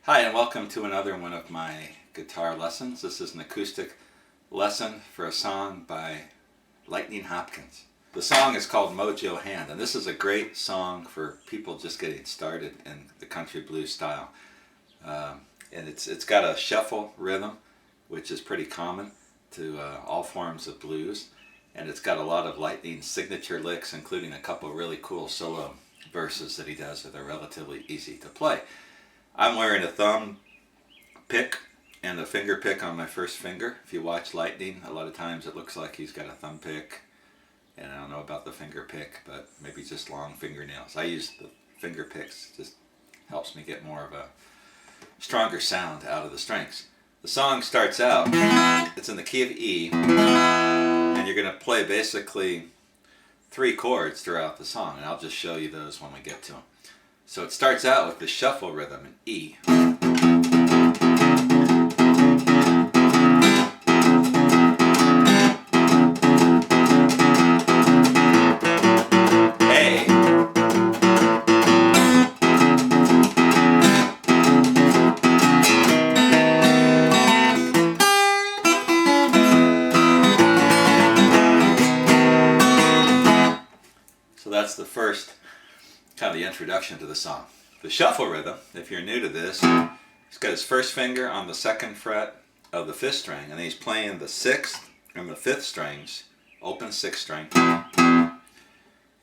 Hi, and welcome to another one of my guitar lessons. This is an acoustic lesson for a song by Hopkins. The song is called Mojo Hand, and this is a great song for people just getting started in the country blues style. And it's got a shuffle rhythm, which is pretty common to all forms of blues. And it's got a lot of Lightning's signature licks, including a couple really cool solo verses that he does that are relatively easy to play. I'm wearing a thumb pick and a finger pick on my first finger. If you watch Lightning, a lot of times it looks like he's got a thumb pick, and I don't know about the finger pick, but maybe just long fingernails. I use the finger picks, just helps me get more of a stronger sound out of the strings. The song starts out, it's in the key of E, and you're going to play basically 3 chords throughout the song, and I'll just show you those when we get to them. So it starts out with the shuffle rhythm in E. A. So that's the first kind of the introduction to the song. The shuffle rhythm, if you're new to this, he's got his first finger on the 2nd fret of the 5th string, and he's playing the 6th and the 5th strings, open 6th string,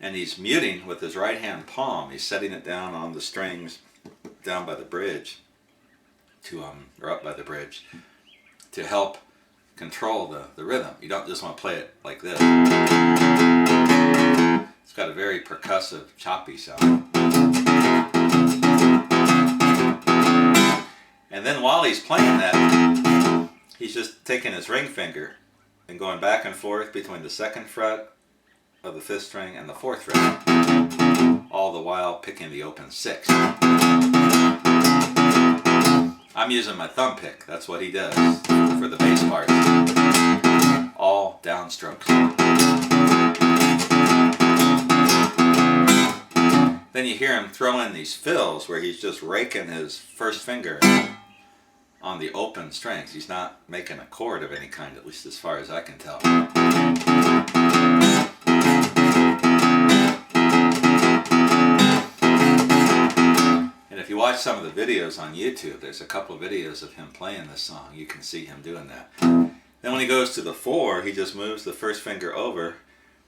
and he's muting with his right hand palm. He's setting it down on the strings down by the bridge, or up by the bridge, to help control the rhythm. You don't just want to play it like this. It's got a very percussive, choppy sound. And then while he's playing that, he's just taking his ring finger and going back and forth between the 2nd fret of the 5th string and the 4th fret, all the while picking the open 6. I'm using my thumb pick, that's what he does for the bass parts. All downstrokes. Then you hear him throw in these fills where he's just raking his first finger on the open strings. He's not making a chord of any kind, at least as far as I can tell. And if you watch some of the videos on YouTube, there's a couple of videos of him playing this song. You can see him doing that. Then when he goes to the 4, he just moves the first finger over.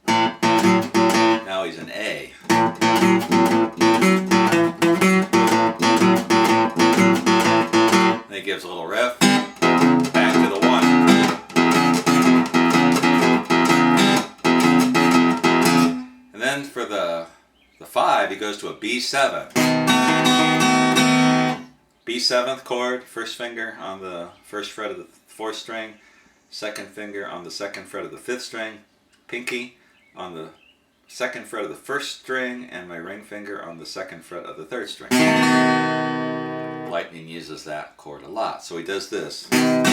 Now he's in A. Then he gives a little riff, back to the 1. And then for the 5, he goes to a B7. B7th chord, first finger on the 1st fret of the 4th string, 2nd finger on the 2nd fret of the 5th string, pinky on the 2nd fret of the 1st string, and my ring finger on the 2nd fret of the 3rd string. Lightning uses that chord a lot, so he does this. Then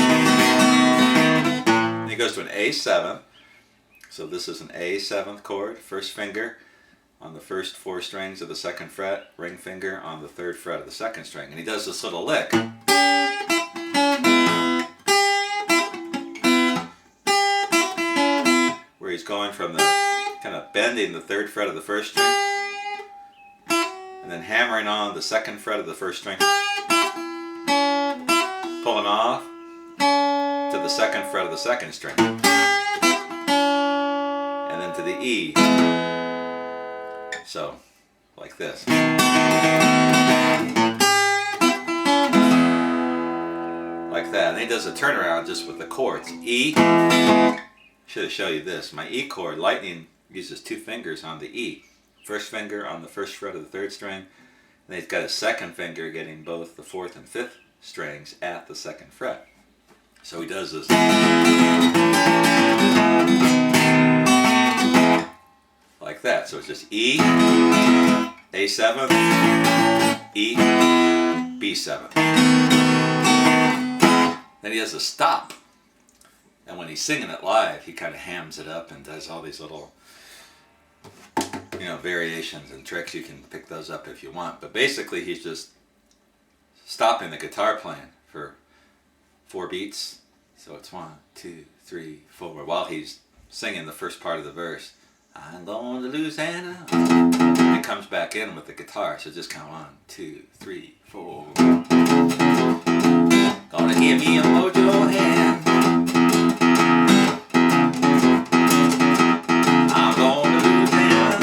he goes to an A7, so this is an A7th chord, first finger on the first 4 strings of the 2nd fret, ring finger on the 3rd fret of the 2nd string, and he does this little lick. Where he's going from the kind of bending the 3rd fret of the 1st string and then hammering on the 2nd fret of the 1st string, pulling off to the 2nd fret of the 2nd string, and then to the E. So, like this. Like that. And he does a turnaround just with the chords. E. Should have shown you this. My E chord, Lightning uses 2 fingers on the E. First finger on the 1st fret of the 3rd string, and then he's got a 2nd finger getting both the 4th and 5th strings at the 2nd fret. So he does this. Like that. So it's just E, A7, E, B7. Then he has a stop. And when he's singing it live, he kind of hams it up and does all these little variations and tricks. You can pick those up if you want. But basically, he's just stopping the guitar playing for 4 beats. So it's 1, 2, 3, 4 while he's singing the first part of the verse. I'm going to Louisiana. And it comes back in with the guitar. So just count 1, 2, 3, 4. Gonna give me a mojo hand. I'm going to Louisiana.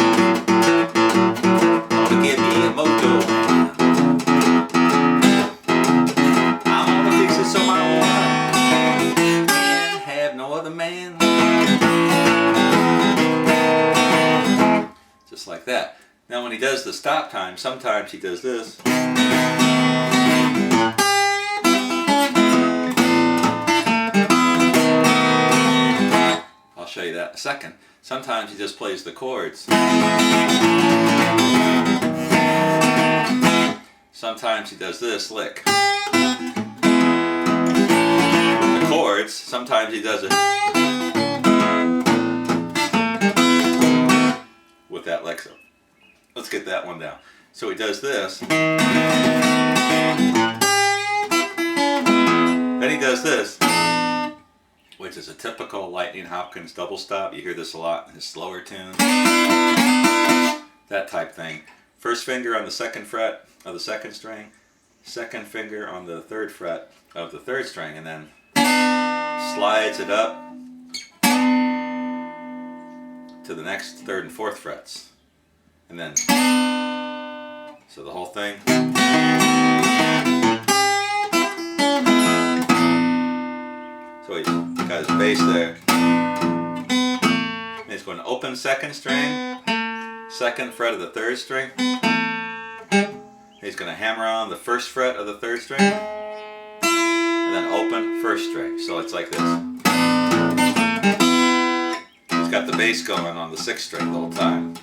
Gonna give me a mojo hand. I'm gonna fix it so my woman can't have no other man. Just like that. Now when he does the stop time, sometimes he does this. I'll show you that in a second. Sometimes he just plays the chords. Sometimes he does this lick. With the chords, sometimes he does it with that lick. So let's get that one down. So he does this. Then he does this, which is a typical Lightning Hopkins double stop. You hear this a lot in his slower tunes. That type thing. First finger on the 2nd fret of the 2nd string, 2nd finger on the 3rd fret of the 3rd string, and then slides it up to the next 3rd and 4th frets. And then, so the whole thing. So he's got his bass there. And he's going to open 2nd string, 2nd fret of the 3rd string. He's going to hammer on the 1st fret of the 3rd string. And then open 1st string. So it's like this. He's got the bass going on the 6th string the whole time.